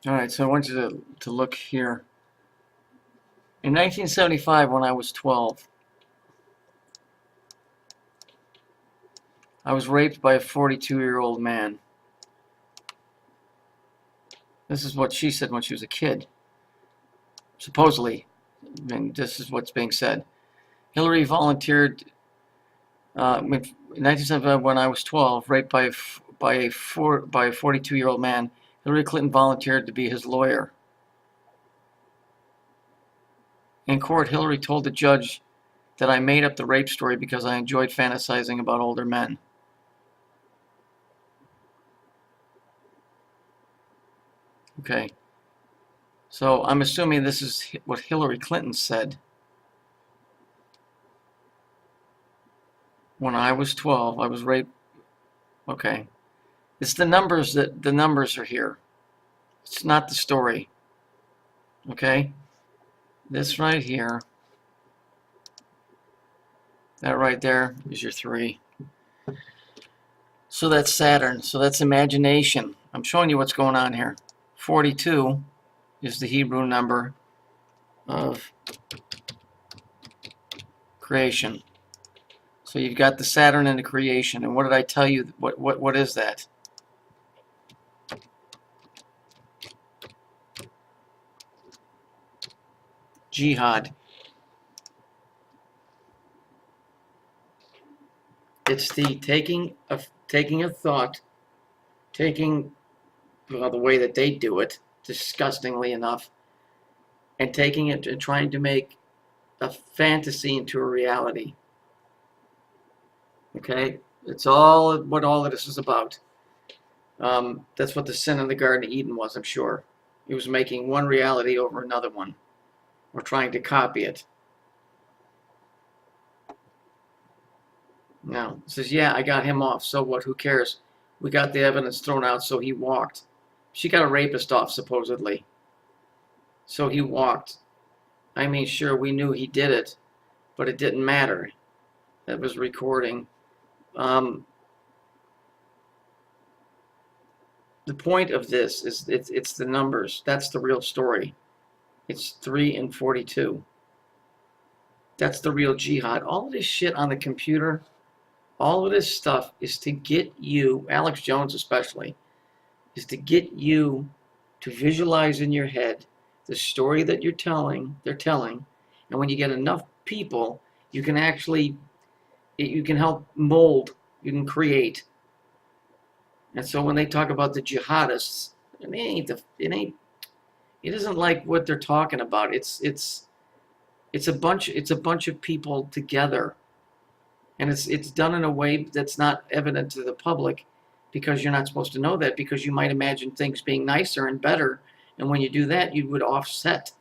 All right, so I want you to look here. In 1975, when I was 12, I was raped by a 42-year-old man. This is what she said when she was a kid. Supposedly, I mean, this is what's being said. Hillary volunteered in 1975 when I was 12, raped by a 42-year-old man. Hillary Clinton volunteered to be his lawyer. In court, Hillary told the judge that I made up the rape story because I enjoyed fantasizing about older men. Okay, so I'm assuming this is what Hillary Clinton said. When I was 12, I was raped. Okay, it's the numbers are here. It's not the story. Okay, this right here, that right there is your 3. So that's Saturn. So that's imagination. I'm showing you what's going on here. 42 is the Hebrew number of creation. So you've got the Saturn and the creation. And what did I tell you? What is that? Jihad. It's the taking a thought, well, the way that they do it, disgustingly enough, and taking it and trying to make a fantasy into a reality. Okay, it's all what all of this is about. That's what the sin in the Garden of Eden was, I'm sure. He was making one reality over another one, or trying to copy it. Now, it says, yeah, I got him off, so what, who cares? We got the evidence thrown out, so he walked. She got a rapist off, supposedly. So he walked. I mean, sure, we knew he did it, but it didn't matter. That was recording. The point of this is it's the numbers. That's the real story. It's 3 and 42. That's the real jihad. All of this shit on the computer, all of this stuff is to get you, Alex Jones especially, is to get you to visualize in your head the story that they're telling. And when you get enough people, you can actually, you can help mold, you can create. And so when they talk about the jihadists, it isn't like what they're talking about. It's a bunch of people together, and it's done in a way that's not evident to the public, because you're not supposed to know that, because you might imagine things being nicer and better, and when you do that, you would offset.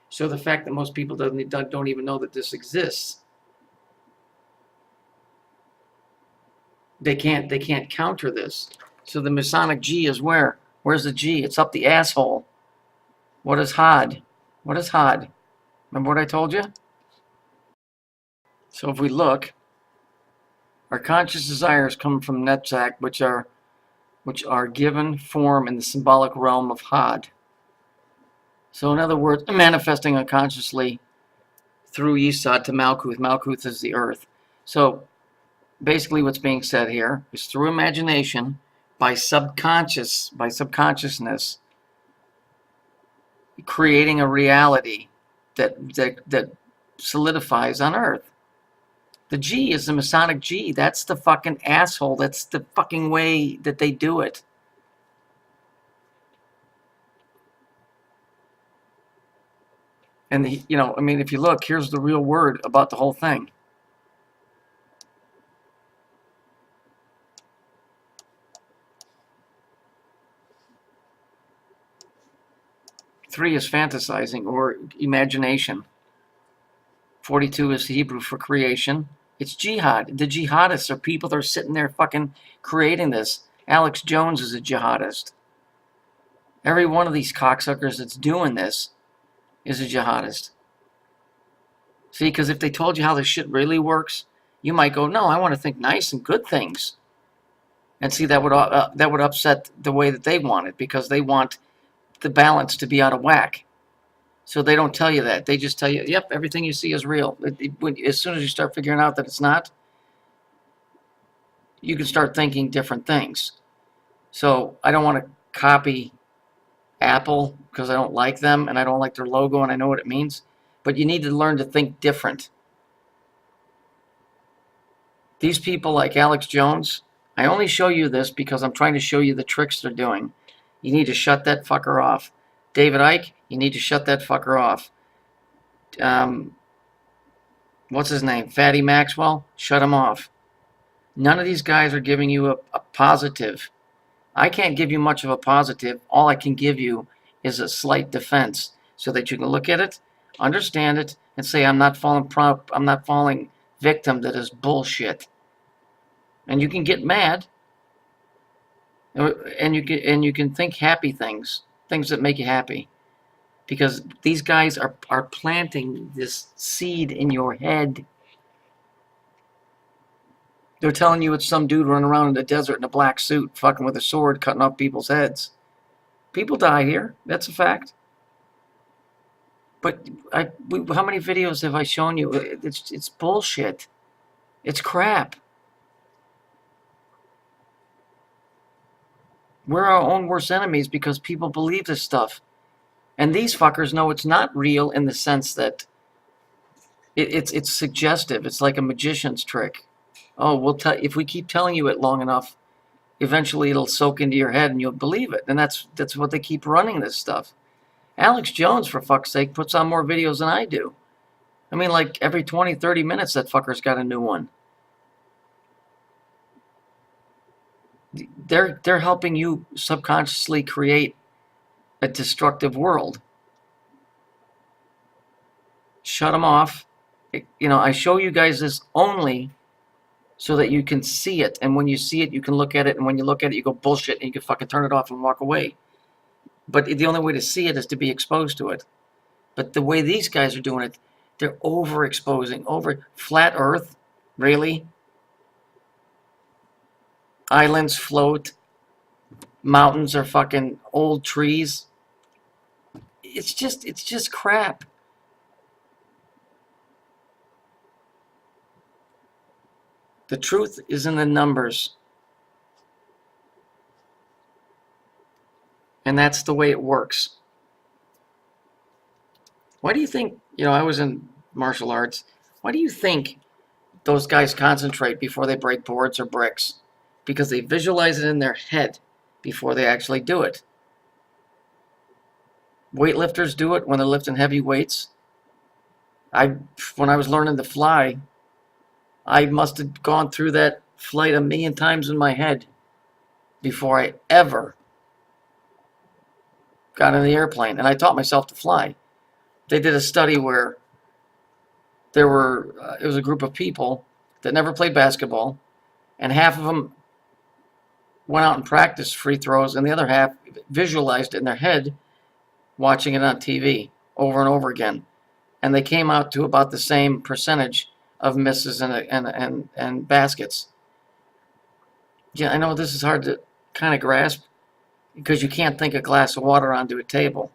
So the fact that most people don't even know that this exists, they can't counter this. So the Masonic G is where? Where's the G? It's up the asshole. What is Had? What is Had? Remember what I told you? So if we look, our conscious desires come from Netzach, which are given form in the symbolic realm of Had. So in other words, manifesting unconsciously through Yesod to Malkuth. Malkuth is the earth. So basically what's being said here is through imagination, by subconsciousness, creating a reality that solidifies on earth. The G is the Masonic G. That's the fucking asshole. That's the fucking way that they do it. And, I mean, if you look, here's the real word about the whole thing. Three is fantasizing or imagination. 42 is Hebrew for creation. It's jihad. The jihadists are people that are sitting there fucking creating this. Alex Jones is a jihadist. Every one of these cocksuckers that's doing this is a jihadist. See, because if they told you how this shit really works, you might go, no, I want to think nice and good things. And see, that would upset the way that they want it, because they want the balance to be out of whack. So they don't tell you that. They just tell you, yep, everything you see is real. As soon as you start figuring out that it's not, you can start thinking different things. So I don't want to copy Apple because I don't like them and I don't like their logo and I know what it means. But you need to learn to think different. These people like Alex Jones, I only show you this because I'm trying to show you the tricks they're doing. You need to shut that fucker off. David Icke, you need to shut that fucker off. What's his name? Fatty Maxwell, shut him off. None of these guys are giving you a positive. I can't give you much of a positive. All I can give you is a slight defense so that you can look at it, understand it, and say, I'm not falling victim to this bullshit. And you can get mad, and you can think happy things that make you happy, because these guys are planting this seed in your head. They're telling you it's some dude running around in the desert in a black suit, fucking with a sword, cutting off people's heads. People die here. That's a fact. But how many videos have I shown you? It's bullshit. It's crap. We're our own worst enemies because people believe this stuff. And these fuckers know it's not real in the sense that it's suggestive. It's like a magician's trick. Oh, if we keep telling you it long enough, eventually it'll soak into your head and you'll believe it. And that's what they keep running this stuff. Alex Jones, for fuck's sake, puts on more videos than I do. I mean, like every 20, 30 minutes, that fucker's got a new one. They're helping you subconsciously create a destructive world. Shut them off. I show you guys this only so that you can see it. And when you see it, you can look at it. And when you look at it, you go, bullshit, and you can fucking turn it off and walk away. But the only way to see it is to be exposed to it. But the way these guys are doing it, they're overexposing. Flat Earth, really? Islands float. Mountains are fucking old trees. It's just crap. The truth is in the numbers. And that's the way it works. Why do you think, I was in martial arts. Why do you think those guys concentrate before they break boards or bricks? Because they visualize it in their head before they actually do it. Weightlifters do it when they're lifting heavy weights. When I was learning to fly, I must have gone through that flight a million times in my head before I ever got in the airplane. And I taught myself to fly. They did a study where it was a group of people that never played basketball, and half of them went out and practiced free throws, and the other half visualized it in their head, watching it on TV over and over again. And they came out to about the same percentage of misses and baskets. Yeah, I know this is hard to kind of grasp because you can't think a glass of water onto a table,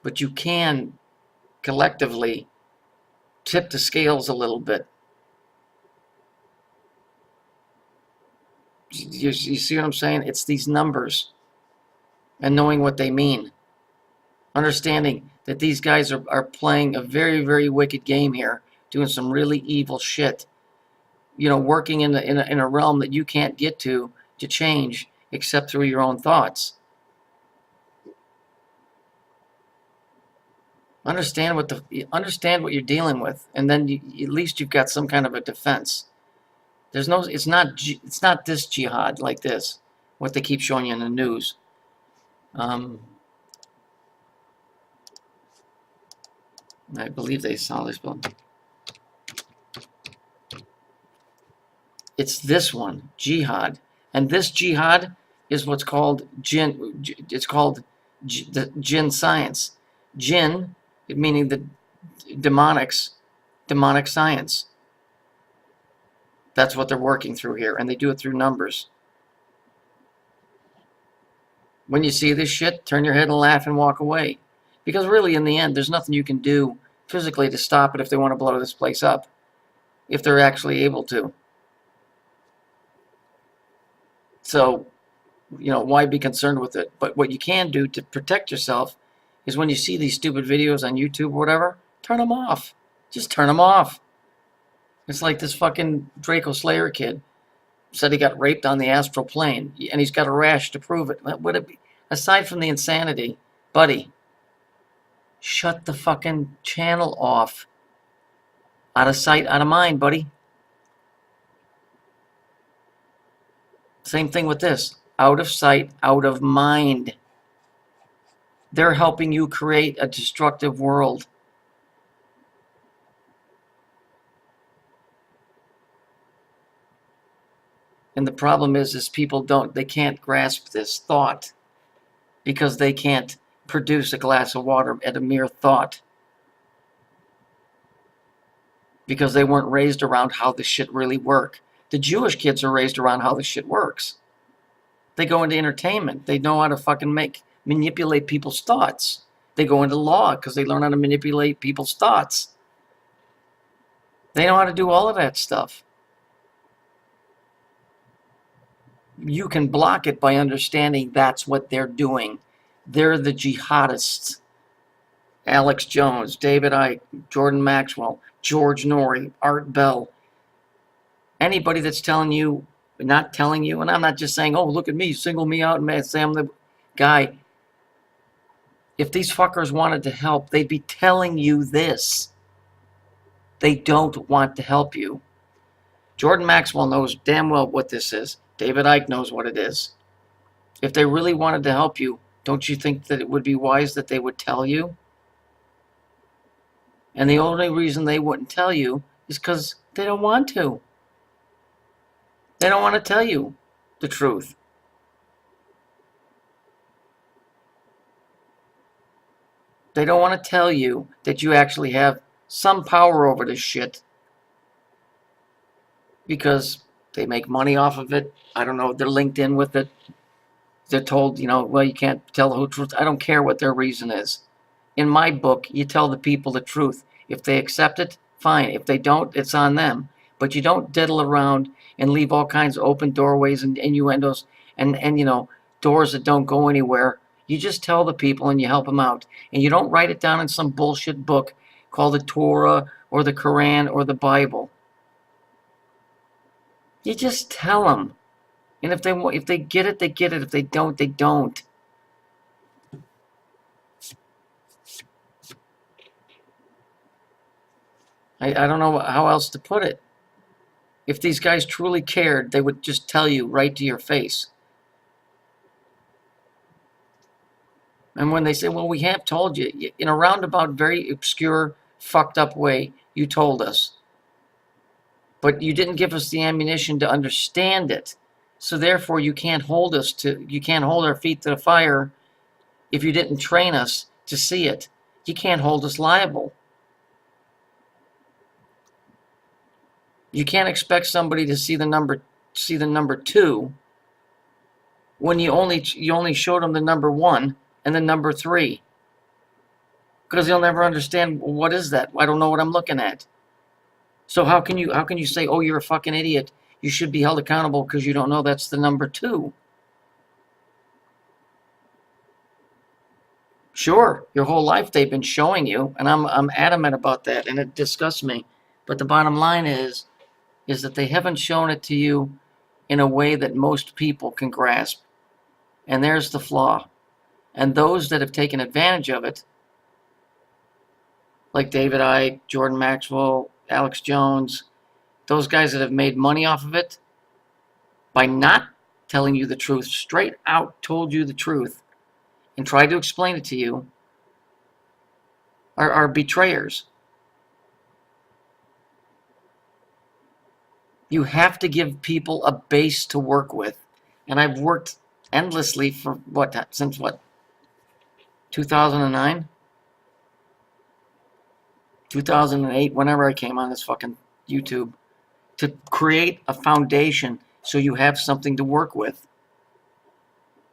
but you can collectively tip the scales a little bit. You see what I'm saying? It's these numbers and knowing what they mean. Understanding that these guys are playing a very, very wicked game here, doing some really evil shit. Working in a realm that you can't get to change except through your own thoughts. Understand what you're dealing with, and then at least you've got some kind of a defense. It's not this jihad like this, what they keep showing you in the news. I believe they saw this one. It's this one, jihad, and this jihad is what's called jinn. It's called the jinn science. Jinn, meaning the demonic science. That's what they're working through here, and they do it through numbers. When you see this shit, turn your head and laugh and walk away. Because really, in the end, there's nothing you can do physically to stop it if they want to blow this place up. If they're actually able to. So, why be concerned with it? But what you can do to protect yourself is when you see these stupid videos on YouTube or whatever, turn them off. Just turn them off. It's like this fucking Draco Slayer kid said he got raped on the astral plane, and he's got a rash to prove it. Would it be, aside from the insanity, buddy, shut the fucking channel off. Out of sight, out of mind, buddy. Same thing with this. Out of sight, out of mind. They're helping you create a destructive world. And the problem is people they can't grasp this thought because they can't produce a glass of water at a mere thought. Because they weren't raised around how the shit really work. The Jewish kids are raised around how the shit works. They go into entertainment. They know how to fucking manipulate people's thoughts. They go into law because they learn how to manipulate people's thoughts. They know how to do all of that stuff. You can block it by understanding that's what they're doing. They're the jihadists. Alex Jones, David Icke, Jordan Maxwell, George Norrie, Art Bell. Anybody that's not telling you, and I'm not just saying, oh, look at me, single me out and say I'm the guy. If these fuckers wanted to help, they'd be telling you this. They don't want to help you. Jordan Maxwell knows damn well what this is. David Icke knows what it is. If they really wanted to help you, don't you think that it would be wise that they would tell you? And the only reason they wouldn't tell you is because they don't want to. They don't want to tell you the truth. They don't want to tell you that you actually have some power over this shit. Because they make money off of it. I don't know, they're linked in with it. They're told, well, you can't tell the whole truth. I don't care what their reason is. In my book, you tell the people the truth. If they accept it, fine. If they don't, it's on them. But you don't diddle around and leave all kinds of open doorways and innuendos and doors that don't go anywhere. You just tell the people and you help them out. And you don't write it down in some bullshit book called the Torah or the Quran or the Bible. You just tell them. And if they get it, they get it. If they don't, they don't. I don't know how else to put it. If these guys truly cared, they would just tell you right to your face. And when they say, well, we have told you, in a roundabout, very obscure, fucked up way, you told us. But you didn't give us the ammunition to understand it. So therefore, you can't hold our feet to the fire if you didn't train us to see it. You can't hold us liable. You can't expect somebody to see the number 2 when you only showed them the number 1 and the number 3. Because they'll never understand, well, what is that? I don't know what I'm looking at. So how can you say, oh, you're a fucking idiot? You should be held accountable because you don't know that's the number 2. Sure, your whole life they've been showing you, and I'm adamant about that, and it disgusts me. But the bottom line is that they haven't shown it to you in a way that most people can grasp. And there's the flaw. And those that have taken advantage of it, like David Icke, Jordan Maxwell, Alex Jones, those guys that have made money off of it, by not telling you the truth, straight out told you the truth, and tried to explain it to you, are betrayers. You have to give people a base to work with. And I've worked endlessly for since 2009? 2008, whenever I came on this fucking YouTube, to create a foundation so you have something to work with.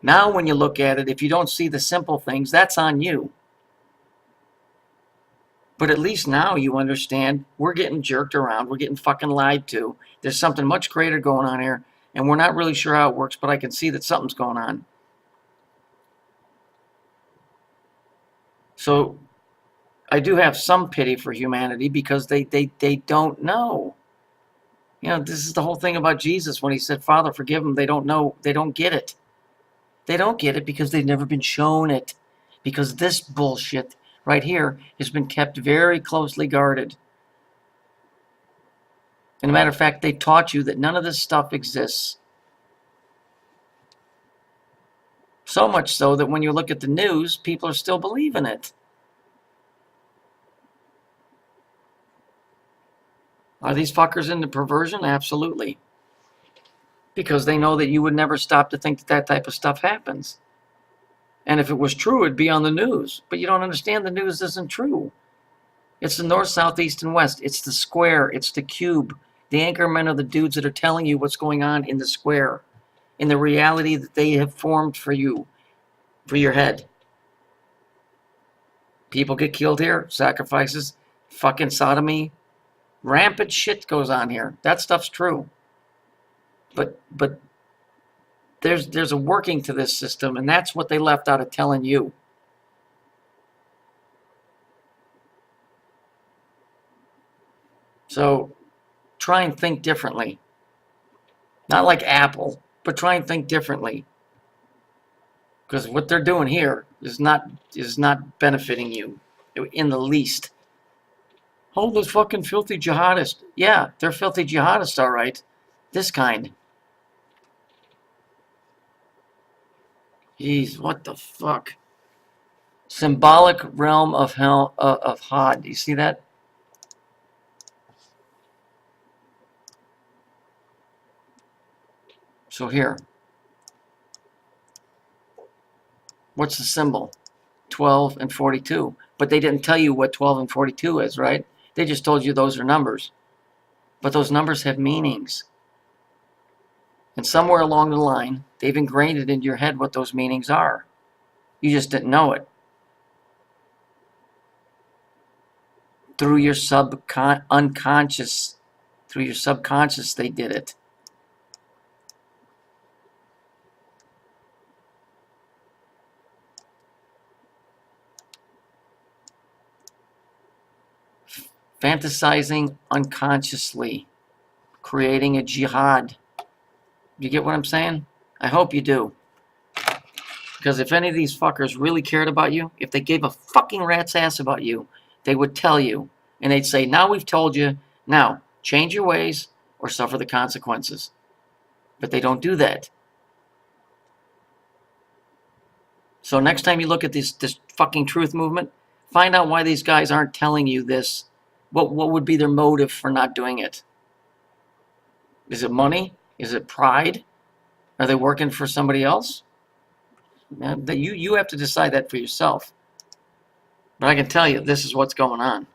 Now when you look at it, if you don't see the simple things, that's on you. But at least now you understand we're getting jerked around. We're getting fucking lied to. There's something much greater going on here, and we're not really sure how it works, but I can see that something's going on. So I do have some pity for humanity because they don't know. You know, this is the whole thing about Jesus when he said, Father, forgive them. They don't know. They don't get it. They don't get it because they've never been shown it. Because this bullshit right here has been kept very closely guarded. And a matter of fact, they taught you that none of this stuff exists. So much so that when you look at the news, people are still believing it. Are these fuckers into perversion? Absolutely. Because they know that you would never stop to think that that type of stuff happens. And if it was true, it'd be on the news. But you don't understand, the news isn't true. It's the north, south, east, and west. It's the square. It's the cube. The anchormen are the dudes that are telling you what's going on in the square, in the reality that they have formed for you, for your head. People get killed here, sacrifices, fucking sodomy, rampant shit goes on here. That stuff's true. But there's a working to this system, and that's what they left out of telling you. So try and think differently. Not like Apple, but try and think differently. Because what they're doing here is not benefiting you in the least. Oh, those fucking filthy jihadists. Yeah, they're filthy jihadists, all right. This kind. Jeez, what the fuck? Symbolic realm of hell of Hod. Do you see that? So here. What's the symbol? 12 and 42. But they didn't tell you what 12 and 42 is, right? They just told you those are numbers. But those numbers have meanings. And somewhere along the line, they've ingrained it into your head what those meanings are. You just didn't know it. Through your unconscious, through your subconscious, they did it. Fantasizing unconsciously, creating a jihad. You get what I'm saying? I hope you do. Because if any of these fuckers really cared about you, if they gave a fucking rat's ass about you, they would tell you. And they'd say, now we've told you, now change your ways or suffer the consequences. But they don't do that. So next time you look at this fucking truth movement, find out why these guys aren't telling you this. What would be their motive for not doing it? Is it money? Is it pride? Are they working for somebody else? You have to decide that for yourself. But I can tell you, this is what's going on.